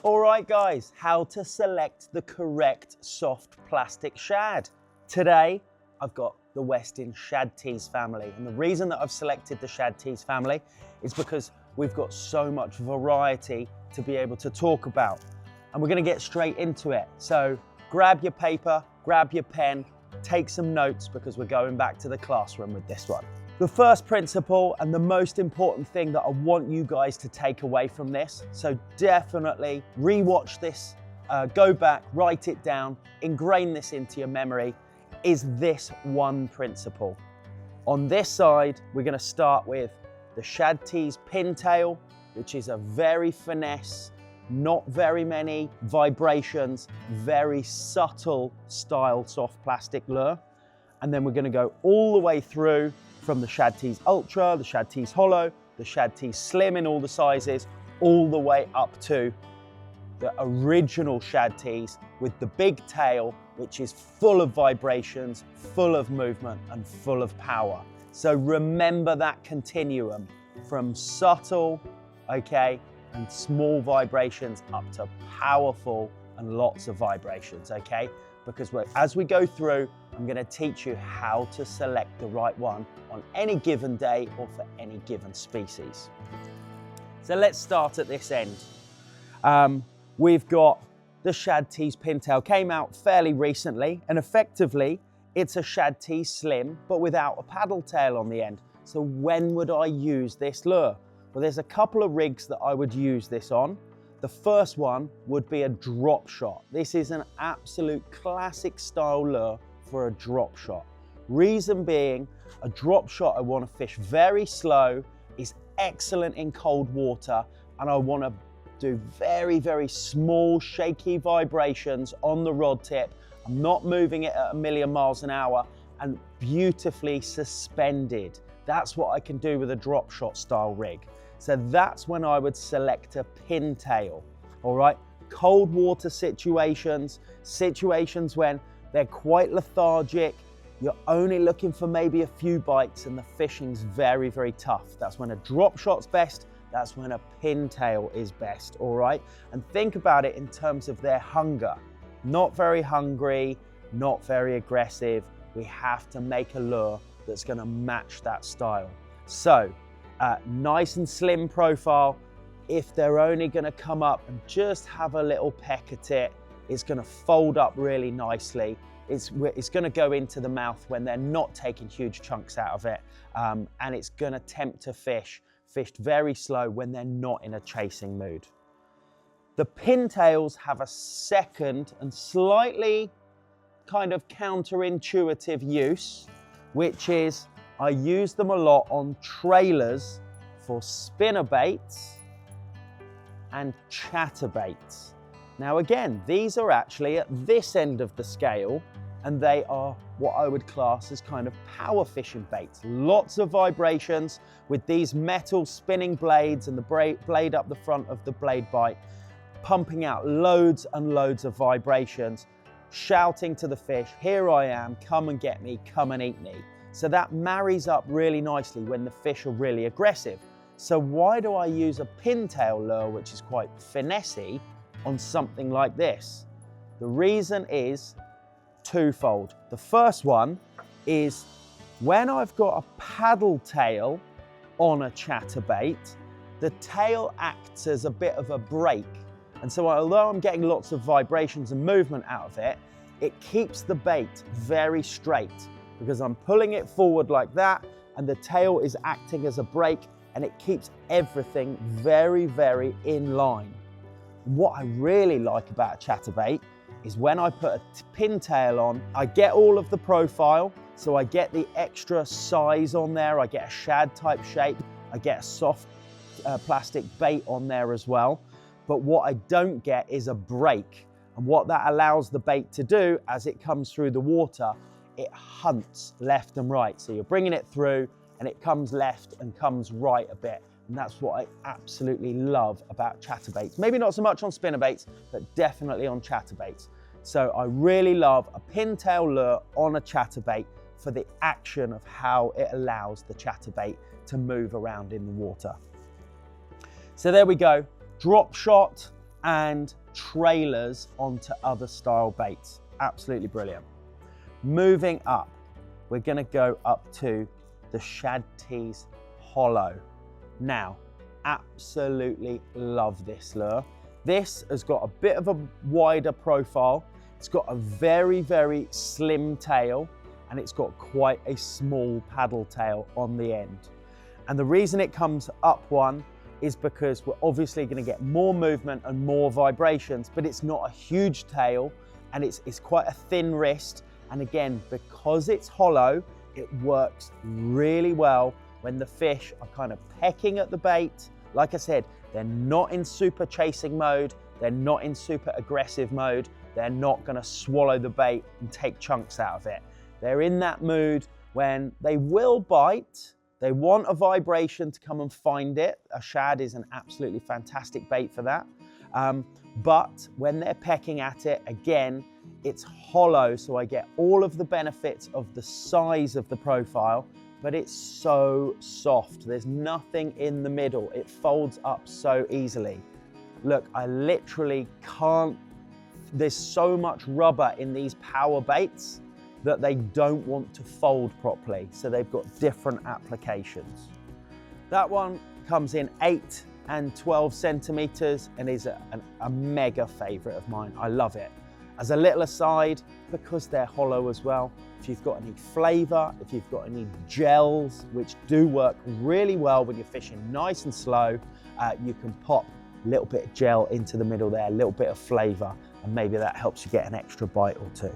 All right guys, how to select the correct soft plastic shad. Today, I've got the Westin ShadTeez family. And the reason that I've selected the ShadTeez family is because we've got so much variety to be able to talk about. And we're gonna get straight into it. So grab your paper, grab your pen, take some notes because we're going back to the classroom with this one. The first principle and the most important thing that I want you guys to take away from this, so definitely rewatch this, go back, write it down, ingrain this into your memory, is this one principle. On this side, we're going to start with the ShadTeez pintail, which is a very finesse, not very many vibrations, very subtle style soft plastic lure. And then we're going to go all the way through from the ShadTeez Ultra, the ShadTeez Hollow, the ShadTeez Slim in all the sizes, all the way up to the original ShadTeez with the big tail, which is full of vibrations, full of movement, and full of power. So remember that continuum from subtle, okay, and small vibrations up to powerful and lots of vibrations, okay? Because as we go through, I'm going to teach you how to select the right one on any given day or for any given species. So let's start at this end. We've got the ShadTeez pintail, came out fairly recently, and effectively it's a ShadTeez Slim, but without a paddle tail on the end. So when would I use this lure? Well, there's a couple of rigs that I would use this on. The first one would be a drop shot. This is an absolute classic style lure for a drop shot. Reason being, a drop shot I want to fish very slow, is excellent in cold water, and I want to do very, very small shaky vibrations on the rod tip. I'm not moving it at 1,000,000 miles an hour and beautifully suspended. That's what I can do with a drop shot style rig. So that's when I would select a pintail, all right? Cold water situations, situations when they're quite lethargic, you're only looking for maybe a few bites and the fishing's very, very tough. That's when a drop shot's best, that's when a pintail is best, all right? And think about it in terms of their hunger. Not very hungry, not very aggressive. We have to make a lure that's gonna match that style. So, nice and slim profile. If they're only gonna come up and just have a little peck at it, it's gonna fold up really nicely. It's gonna go into the mouth when they're not taking huge chunks out of it. And it's gonna tempt to fish, fished very slow when they're not in a chasing mood. The pintails have a second and slightly kind of counterintuitive use, which is I use them a lot on trailers for spinnerbaits and chatterbaits. Now again, these are actually at this end of the scale, and they are what I would class as kind of power fishing baits. Lots of vibrations with these metal spinning blades and the blade up the front of the blade bite, pumping out loads and loads of vibrations, shouting to the fish, here I am, come and get me, come and eat me. So that marries up really nicely when the fish are really aggressive. So why do I use a pintail lure, which is quite finessey, on something like this? The reason is twofold. The first one is when I've got a paddle tail on a chatterbait, the tail acts as a bit of a brake. And so although I'm getting lots of vibrations and movement out of it, it keeps the bait very straight because I'm pulling it forward like that and the tail is acting as a brake and it keeps everything very, very in line. What I really like about a chatterbait is when I put a pintail on, I get all of the profile, so I get the extra size on there, I get a shad type shape, I get a soft plastic bait on there as well. But what I don't get is a break. And what that allows the bait to do as it comes through the water, it hunts left and right. So you're bringing it through and it comes left and comes right a bit. And that's what I absolutely love about chatterbaits. Maybe not so much on spinnerbaits, but definitely on chatterbaits. So I really love a pintail lure on a chatterbait for the action of how it allows the chatterbait to move around in the water. So there we go, drop shot, and trailers onto other style baits. Absolutely brilliant. Moving up, we're going to go up to the ShadTeez Hollow. Now, absolutely love this lure. This has got a bit of a wider profile. It's got a very, very slim tail, and it's got quite a small paddle tail on the end. And the reason it comes up one is because we're obviously going to get more movement and more vibrations, but it's not a huge tail, and it's quite a thin wrist. And again, because it's hollow, it works really well when the fish are kind of pecking at the bait. Like I said, they're not in super chasing mode. They're not in super aggressive mode. They're not going to swallow the bait and take chunks out of it. They're in that mood when they will bite. They want a vibration to come and find it. A shad is an absolutely fantastic bait for that. But when they're pecking at it, again, it's hollow, so I get all of the benefits of the size of the profile, but it's so soft. There's nothing in the middle. It folds up so easily. Look, I literally can't, there's so much rubber in these power baits that they don't want to fold properly. So they've got different applications. That one comes in 8 and 12 centimeters and is a mega favorite of mine. I love it. As a little aside, because they're hollow as well, if you've got any flavor, if you've got any gels, which do work really well when you're fishing nice and slow, you can pop a little bit of gel into the middle there, a little bit of flavor, and maybe that helps you get an extra bite or two.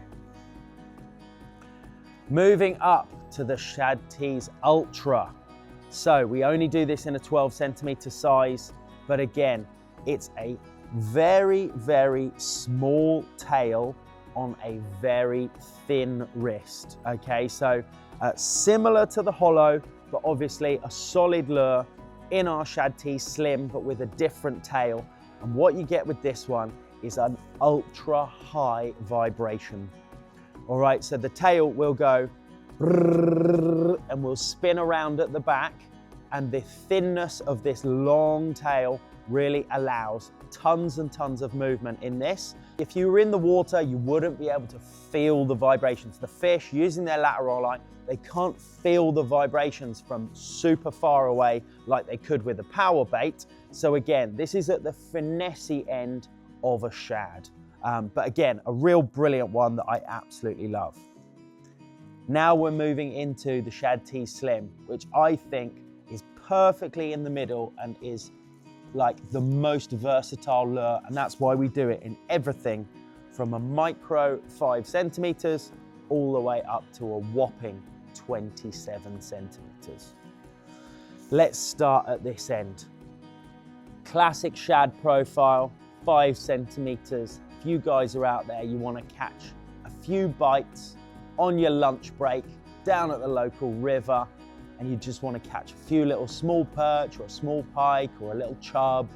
Moving up to the ShadTeez Ultra. So we only do this in a 12 centimeter size, but again, it's a very, very small tail on a very thin wrist. Okay, so similar to the hollow, but obviously a solid lure in our ShadTeez Slim, but with a different tail. And what you get with this one is an ultra high vibration. All right, so the tail will go and will spin around at the back, and the thinness of this long tail really allows tons and tons of movement in this. If you were in the water, you wouldn't be able to feel the vibrations. The fish, using their lateral line, they can't feel the vibrations from super far away like they could with a power bait. So again, this is at the finessey end of a shad. But again, a real brilliant one that I absolutely love. Now we're moving into the ShadTeez Slim, which I think is perfectly in the middle and is like the most versatile lure, and that's why we do it in everything from a micro 5 centimeters all the way up to a whopping 27 centimeters. Let's start at this end. Classic shad profile, 5 centimeters. If you guys are out there, you want to catch a few bites on your lunch break down at the local river, and you just want to catch a few little small perch or a small pike or a little chub,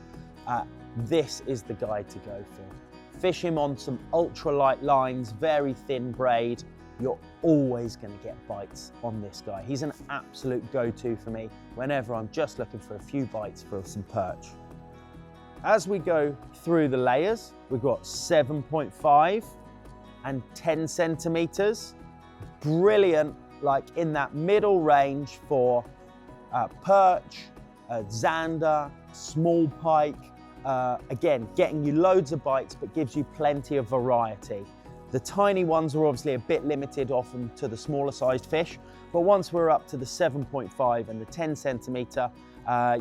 this is the guy to go for. Fish him on some ultralight lines, very thin braid. You're always going to get bites on this guy. He's an absolute go-to for me whenever I'm just looking for a few bites for some perch. As we go through the layers, we've got 7.5 and 10 centimeters. Brilliant, like in that middle range for perch, zander, small pike. Again, getting you loads of bites, but gives you plenty of variety. The tiny ones are obviously a bit limited often to the smaller sized fish, but once we're up to the 7.5 and the 10 centimeter,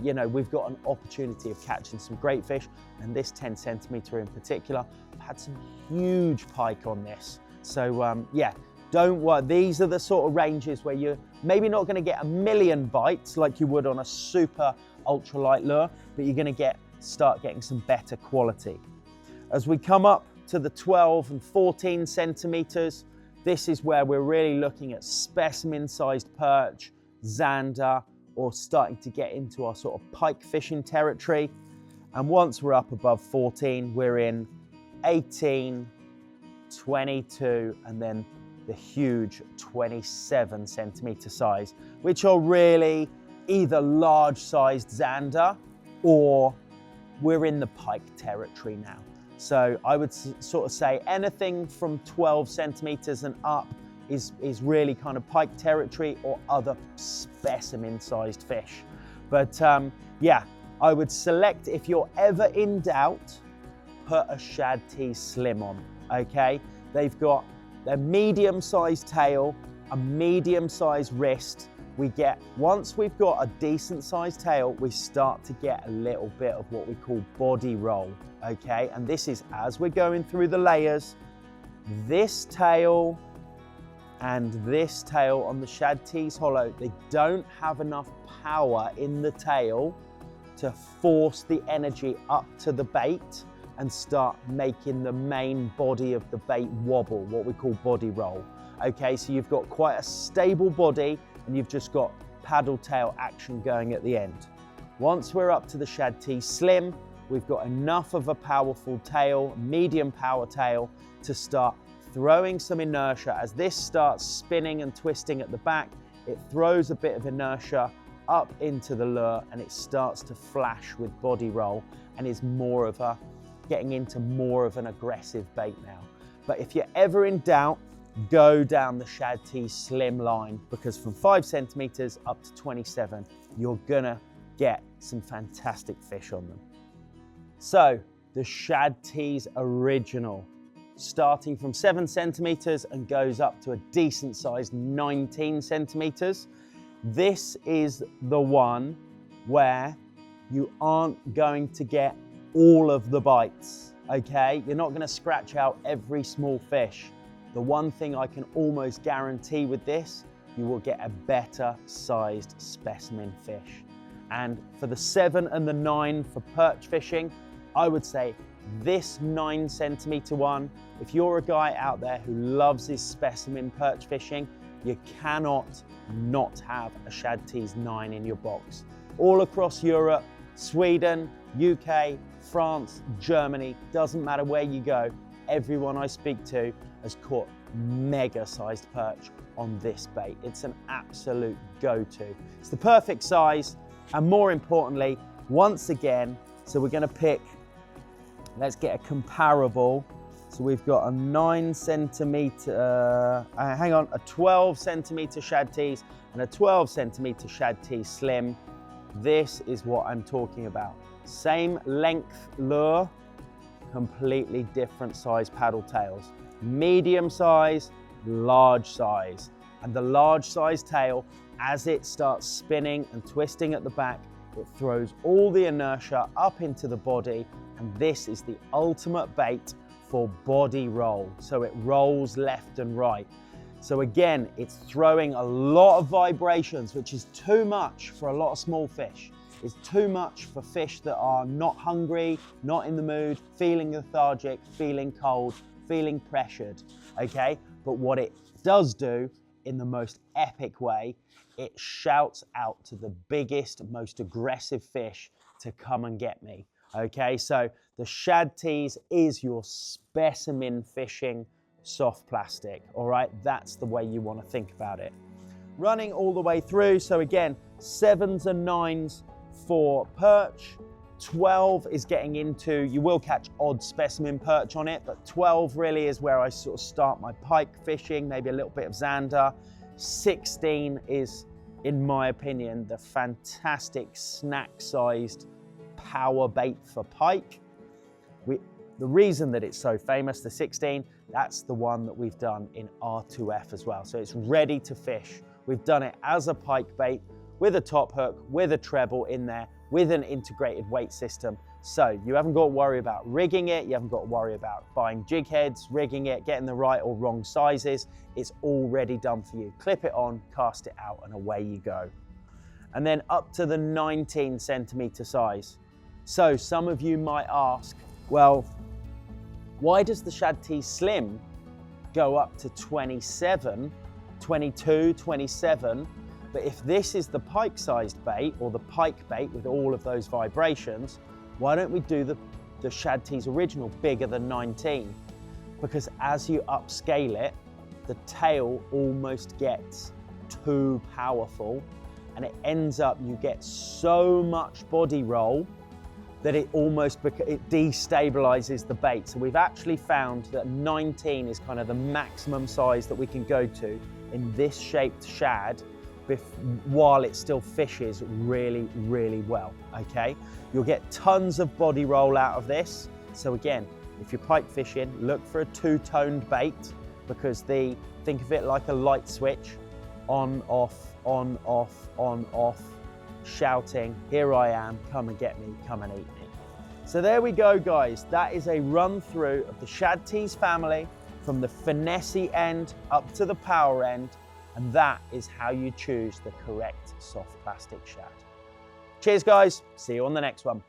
you know, we've got an opportunity of catching some great fish, and this 10 centimeter in particular, I've had some huge pike on this. So yeah, don't worry, these are the sort of ranges where you're maybe not going to get a million bites like you would on a super ultralight lure, but you're going to start getting some better quality. As we come up to the 12 and 14 centimeters, this is where we're really looking at specimen-sized perch, zander, or starting to get into our sort of pike fishing territory. And once we're up above 14, we're in 18, 22, and then the huge 27 centimeter size, which are really either large-sized zander or we're in the pike territory now. So I would sort of say anything from 12 centimeters and up is really kind of pike territory or other specimen-sized fish. But yeah, I would select, if you're ever in doubt, put a ShadTeez Slim on, okay? They've got their medium-sized tail, a medium-sized wrist. Once we've got a decent-sized tail, we start to get a little bit of what we call body roll, okay? And this is as we're going through the layers, this tail and this tail on the ShadTeez Hollow, they don't have enough power in the tail to force the energy up to the bait and start making the main body of the bait wobble, what we call body roll. Okay, so you've got quite a stable body and you've just got paddle tail action going at the end. Once we're up to the ShadTeez Slim, we've got enough of a powerful tail, medium power tail, to start throwing some inertia. As this starts spinning and twisting at the back, it throws a bit of inertia up into the lure and it starts to flash with body roll and is getting into more of an aggressive bait now. But if you're ever in doubt, go down the ShadTeez Slim line, because from 5 centimeters up to 27, you're gonna get some fantastic fish on them. So the ShadTeez Original, starting from 7 centimeters and goes up to a decent sized 19 centimeters. This is the one where you aren't going to get all of the bites, okay? You're not going to scratch out every small fish. The one thing I can almost guarantee with this, you will get a better sized specimen fish. And for the 7 and the 9 for perch fishing, I would say this 9 centimeter one, if you're a guy out there who loves his specimen perch fishing, you cannot not have a ShadTeez 9 in your box. All across Europe, Sweden, UK, France, Germany, doesn't matter where you go, everyone I speak to has caught mega sized perch on this bait. It's an absolute go-to. It's the perfect size, and more importantly, once again, so we're gonna pick, let's get a comparable. So we've got a 9 centimeter, a 12 centimeter ShadTeez and a 12 centimeter ShadTeez Slim. This is what I'm talking about. Same length lure, completely different size paddle tails. Medium size, large size. And the large size tail, as it starts spinning and twisting at the back, it throws all the inertia up into the body, and this is the ultimate bait for body roll. So it rolls left and right. So again, it's throwing a lot of vibrations, which is too much for a lot of small fish. It's too much for fish that are not hungry, not in the mood, feeling lethargic, feeling cold, feeling pressured, okay? But what it does do in the most epic way, it shouts out to the biggest, most aggressive fish to come and get me. Okay, so the ShadTeez is your specimen fishing soft plastic, all right? That's the way you want to think about it. Running all the way through, so again, 7s and 9s for perch, 12 is getting into, you will catch odd specimen perch on it, but 12 really is where I sort of start my pike fishing, maybe a little bit of zander. 16 is, in my opinion, the fantastic snack-sized power bait for pike. The reason that it's so famous, the 16, that's the one that we've done in R2F as well. So it's ready to fish. We've done it as a pike bait with a top hook, with a treble in there, with an integrated weight system. So you haven't got to worry about rigging it. You haven't got to worry about buying jig heads, rigging it, getting the right or wrong sizes. It's already done for you. Clip it on, cast it out, and away you go. And then up to the 19 centimeter size. So some of you might ask, well, why does the ShadTeez Slim go up to 27, 22, 27? But if this is the pike-sized bait or the pike bait with all of those vibrations, why don't we do the ShadTeez Original bigger than 19? Because as you upscale it, the tail almost gets too powerful, and it ends up, you get so much body roll that it almost it destabilizes the bait. So we've actually found that 19 is kind of the maximum size that we can go to in this shaped shad while it still fishes really, really well, okay? You'll get tons of body roll out of this. So again, if you're pike fishing, look for a two-toned bait, because think of it like a light switch, on, off, shouting, here I am, come and get me, come and eat me. So there we go, guys. That is a run through of the ShadTeez family, from the finessey end up to the power end, and that is how you choose the correct soft plastic shad. Cheers, guys. See you on the next one.